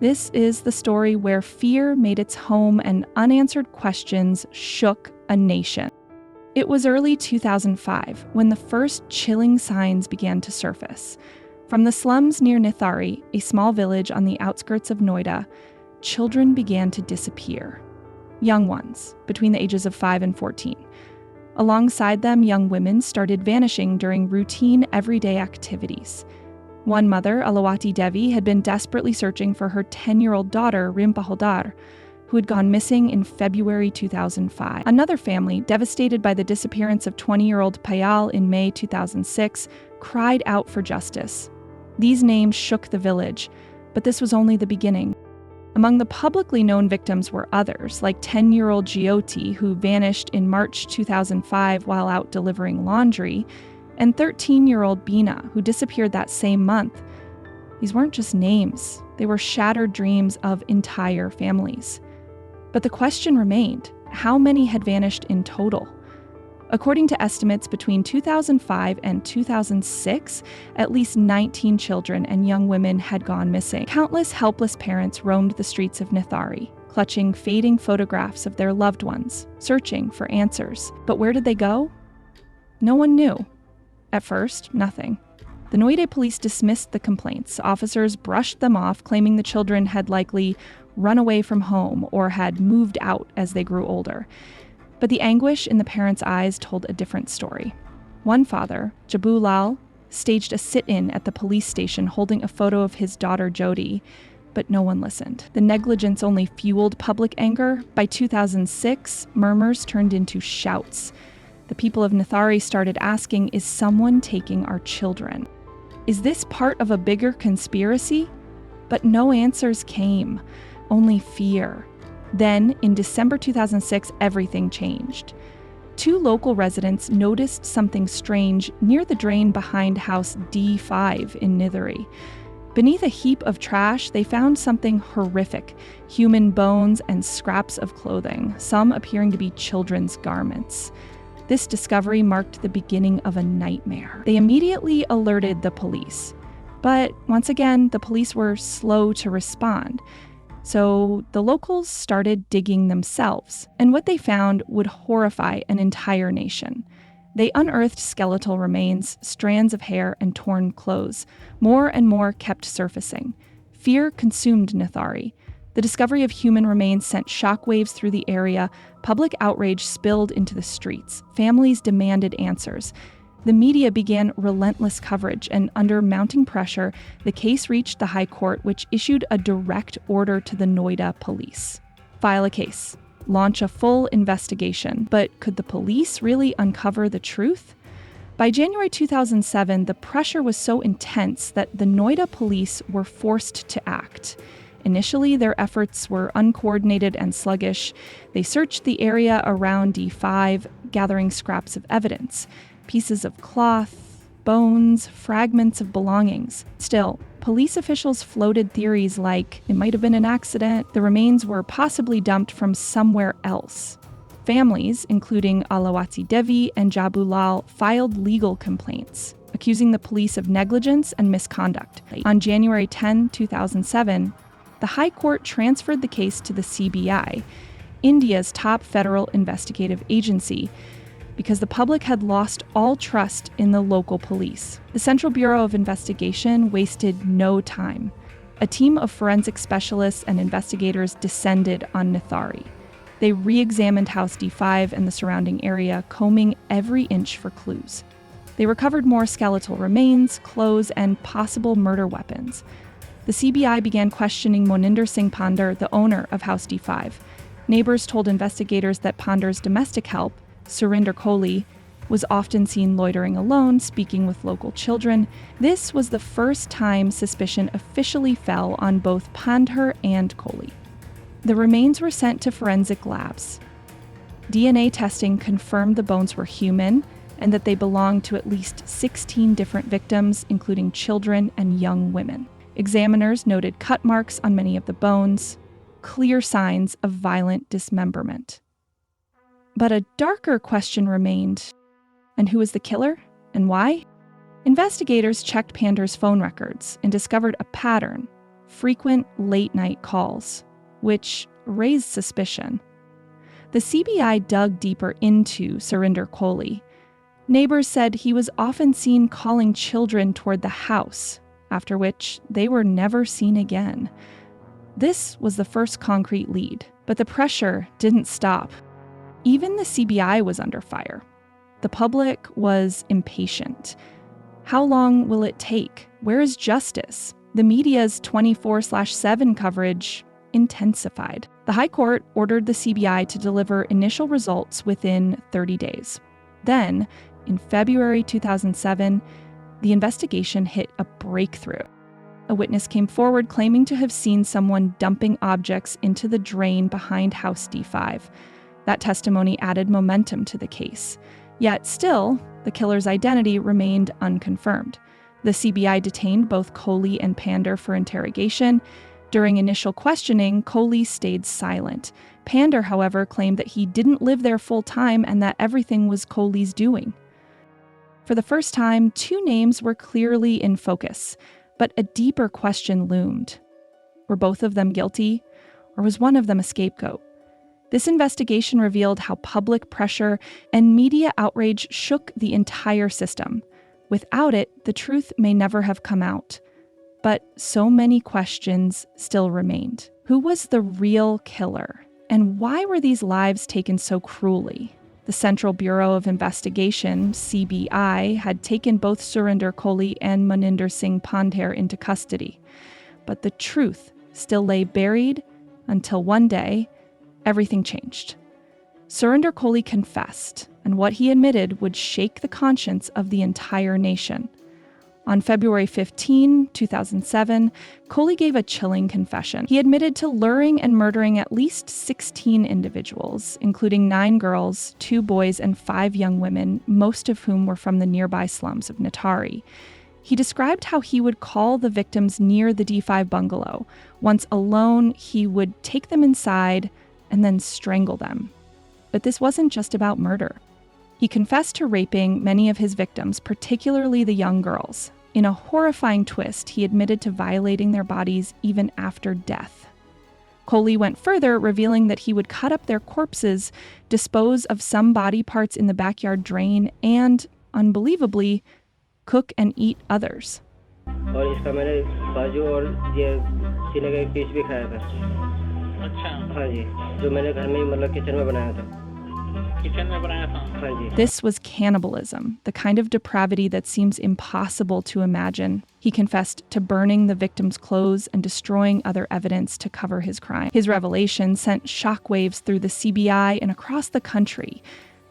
This is the story where fear made its home and unanswered questions shook a nation. It was early 2005 when the first chilling signs began to surface. From the slums near Nithari, a small village on the outskirts of Noida, children began to disappear. Young ones, between the ages of 5 and 14. Alongside them, young women started vanishing during routine, everyday activities. One mother, Alawati Devi, had been desperately searching for her 10-year-old daughter, Rimpa Hodar, who had gone missing in February 2005. Another family, devastated by the disappearance of 20-year-old Payal in May 2006, cried out for justice. These names shook the village, but this was only the beginning. Among the publicly known victims were others, like 10-year-old Jyoti, who vanished in March 2005 while out delivering laundry, and 13-year-old Bina, who disappeared that same month. These weren't just names, they were shattered dreams of entire families. But the question remained, how many had vanished in total? According to estimates, between 2005 and 2006, at least 19 children and young women had gone missing. Countless helpless parents roamed the streets of Nithari, clutching fading photographs of their loved ones, searching for answers. But where did they go? No one knew. At first, nothing. The Noida police dismissed the complaints. Officers brushed them off, claiming the children had likely run away from home or had moved out as they grew older. But the anguish in the parents' eyes told a different story. One father, Jabu Lal, staged a sit-in at the police station holding a photo of his daughter Jodi, but no one listened. The negligence only fueled public anger. By 2006, murmurs turned into shouts. The people of Nithari started asking, is someone taking our children? Is this part of a bigger conspiracy? But no answers came, only fear. Then, in December 2006, everything changed. Two local residents noticed something strange near the drain behind house D5 in Nithari. Beneath a heap of trash, they found something horrific: human bones and scraps of clothing, some appearing to be children's garments. This discovery marked the beginning of a nightmare. They immediately alerted the police. But once again, the police were slow to respond. So the locals started digging themselves, and what they found would horrify an entire nation. They unearthed skeletal remains, strands of hair, and torn clothes. More and more kept surfacing. Fear consumed Nithari. The discovery of human remains sent shockwaves through the area. Public outrage spilled into the streets. Families demanded answers. The media began relentless coverage, and under mounting pressure, the case reached the High Court, which issued a direct order to the Noida police. File a case. Launch a full investigation. But could the police really uncover the truth? By January 2007, the pressure was so intense that the Noida police were forced to act. Initially, their efforts were uncoordinated and sluggish. They searched the area around D5, gathering scraps of evidence. Pieces of cloth, bones, fragments of belongings. Still, police officials floated theories like it might have been an accident, the remains were possibly dumped from somewhere else. Families, including Alawati Devi and Jabu Lal, filed legal complaints, accusing the police of negligence and misconduct. On January 10, 2007, the High Court transferred the case to the CBI, India's top federal investigative agency, because the public had lost all trust in the local police. The Central Bureau of Investigation wasted no time. A team of forensic specialists and investigators descended on Nithari. They re-examined House D5 and the surrounding area, combing every inch for clues. They recovered more skeletal remains, clothes, and possible murder weapons. The CBI began questioning Moninder Singh Pandher, the owner of House D5. Neighbors told investigators that Pandher's domestic help, Surinder Koli, was often seen loitering alone, speaking with local children. This was the first time suspicion officially fell on both Pandher and Koli. The remains were sent to forensic labs. DNA testing confirmed the bones were human and that they belonged to at least 16 different victims, including children and young women. Examiners noted cut marks on many of the bones, clear signs of violent dismemberment. But a darker question remained. And who was the killer, and why? Investigators checked Pandher's phone records and discovered a pattern. frequent late-night calls, which raised suspicion. The CBI dug deeper into Surinder Koli. Neighbors said he was often seen calling children toward the house, after which they were never seen again. This was the first concrete lead, but the pressure didn't stop. Even the CBI was under fire. The public was impatient. How long will it take? Where is justice? The media's 24/7 coverage intensified. The High Court ordered the CBI to deliver initial results within 30 days. Then, in February 2007, the investigation hit a breakthrough. A witness came forward claiming to have seen someone dumping objects into the drain behind House D5. That testimony added momentum to the case. Yet still, the killer's identity remained unconfirmed. The CBI detained both Koli and Pandher for interrogation. During initial questioning, Koli stayed silent. Pandher, however, claimed that he didn't live there full time and that everything was Koli's doing. For the first time, two names were clearly in focus, but a deeper question loomed. Were both of them guilty, or was one of them a scapegoat? This investigation revealed how public pressure and media outrage shook the entire system. Without it, the truth may never have come out. But so many questions still remained. Who was the real killer? And why were these lives taken so cruelly? The Central Bureau of Investigation, CBI, had taken both Surinder Koli and Moninder Singh Pandher into custody. But the truth still lay buried until one day, everything changed. Surinder Koli confessed, and what he admitted would shake the conscience of the entire nation. On February 15, 2007, Koli gave a chilling confession. He admitted to luring and murdering at least 16 individuals, including 9 girls, 2 boys, and 5 young women, most of whom were from the nearby slums of Nithari. He described how he would call the victims near the D5 bungalow. Once alone, he would take them inside and then strangle them. But this wasn't just about murder. He confessed to raping many of his victims, particularly the young girls. In a horrifying twist, he admitted to violating their bodies even after death. Koli went further, revealing that he would cut up their corpses, dispose of some body parts in the backyard drain, and, unbelievably, cook and eat others. This was cannibalism, the kind of depravity that seems impossible to imagine. He confessed to burning the victims' clothes and destroying other evidence to cover his crime. His revelation sent shockwaves through the CBI and across the country.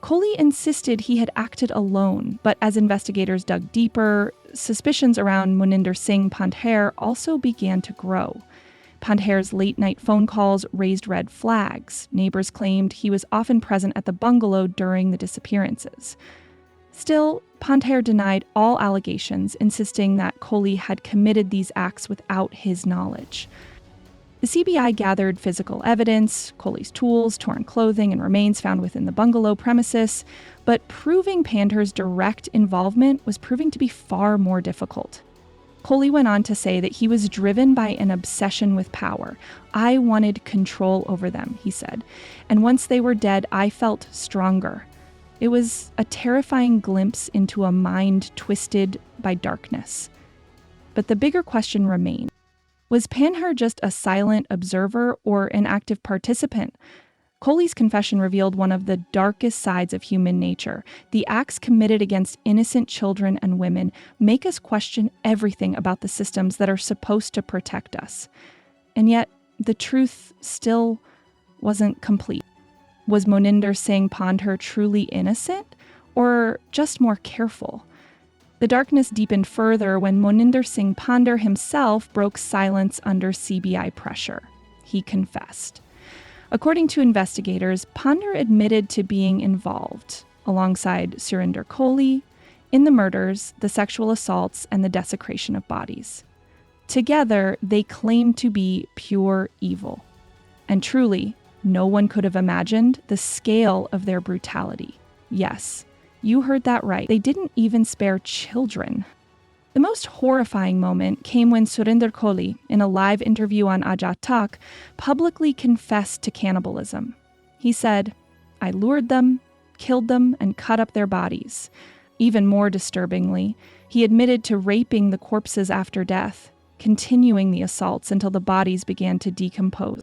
Koli insisted he had acted alone, but as investigators dug deeper, suspicions around Moninder Singh Pandher also began to grow. Pandher's late-night phone calls raised red flags. Neighbors claimed he was often present at the bungalow during the disappearances. Still, Pandher denied all allegations, insisting that Koli had committed these acts without his knowledge. The CBI gathered physical evidence, Koli's tools, torn clothing, and remains found within the bungalow premises, but proving Pandher's direct involvement was proving to be far more difficult. Koli went on to say that he was driven by an obsession with power. "I wanted control over them," he said, "and once they were dead, I felt stronger." It was a terrifying glimpse into a mind twisted by darkness. But the bigger question remained. Was Pandher just a silent observer or an active participant? Koli's confession revealed one of the darkest sides of human nature. The acts committed against innocent children and women make us question everything about the systems that are supposed to protect us. And yet, the truth still wasn't complete. Was Moninder Singh Pandher truly innocent, or just more careful? The darkness deepened further when Moninder Singh Pandher himself broke silence under CBI pressure. He confessed. According to investigators, Pandher admitted to being involved, alongside Surinder Koli, in the murders, the sexual assaults, and the desecration of bodies. Together, they claimed to be pure evil. And truly, no one could have imagined the scale of their brutality. Yes, you heard that right. They didn't even spare children. The most horrifying moment came when Surinder Koli, in a live interview on Ajat Tak, publicly confessed to cannibalism. He said, "I lured them, killed them, and cut up their bodies." Even more disturbingly, he admitted to raping the corpses after death, continuing the assaults until the bodies began to decompose.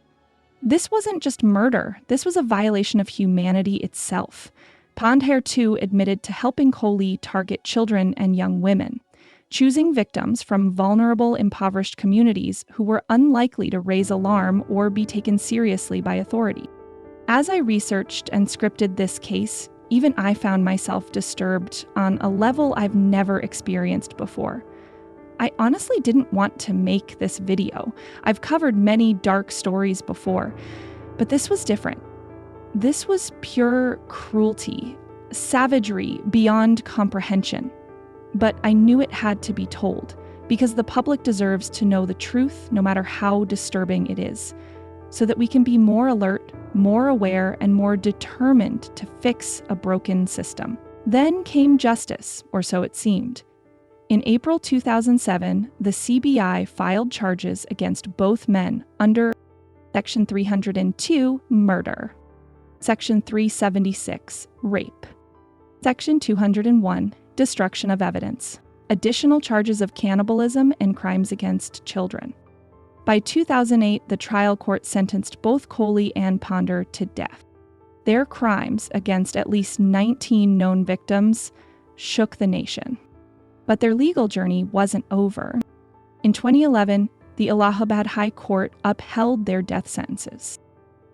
This wasn't just murder, this was a violation of humanity itself. Pandher too admitted to helping Koli target children and young women, choosing victims from vulnerable, impoverished communities who were unlikely to raise alarm or be taken seriously by authority. As I researched and scripted this case, even I found myself disturbed on a level I've never experienced before. I honestly didn't want to make this video. I've covered many dark stories before, but this was different. This was pure cruelty, savagery beyond comprehension. But I knew it had to be told, because the public deserves to know the truth no matter how disturbing it is, so that we can be more alert, more aware, and more determined to fix a broken system. Then came justice, or so it seemed. In April 2007, the CBI filed charges against both men under Section 302, murder, Section 376, rape, Section 201, destruction of evidence, additional charges of cannibalism and crimes against children. By 2008, the trial court sentenced both Koli and Pandher to death. Their crimes against at least 19 known victims shook the nation. But their legal journey wasn't over. In 2011, the Allahabad High Court upheld their death sentences.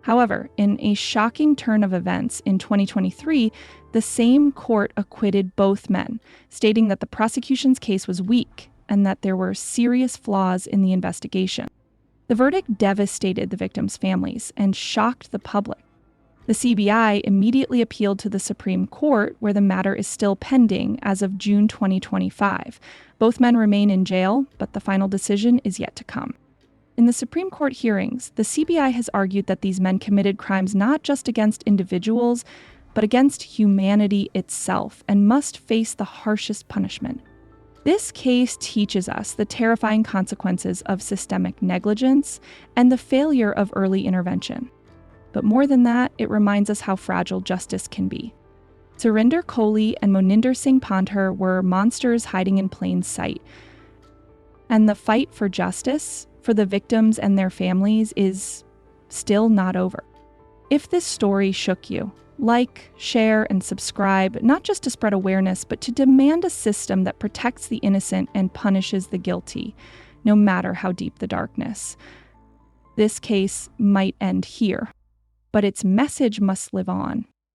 However, in a shocking turn of events in 2023, the same court acquitted both men, stating that the prosecution's case was weak and that there were serious flaws in the investigation. The verdict devastated the victims' families and shocked the public. The CBI immediately appealed to the Supreme Court, where the matter is still pending as of June 2025. Both men remain in jail, but the final decision is yet to come. In the Supreme Court hearings, the CBI has argued that these men committed crimes not just against individuals, but against humanity itself, and must face the harshest punishment. This case teaches us the terrifying consequences of systemic negligence and the failure of early intervention. But more than that, it reminds us how fragile justice can be. Surinder Koli and Moninder Singh Pandher were monsters hiding in plain sight. And the fight for justice, for the victims and their families, is still not over. If this story shook you, like, share, and subscribe, not just to spread awareness, but to demand a system that protects the innocent and punishes the guilty, no matter how deep the darkness. This case might end here, but its message must live on.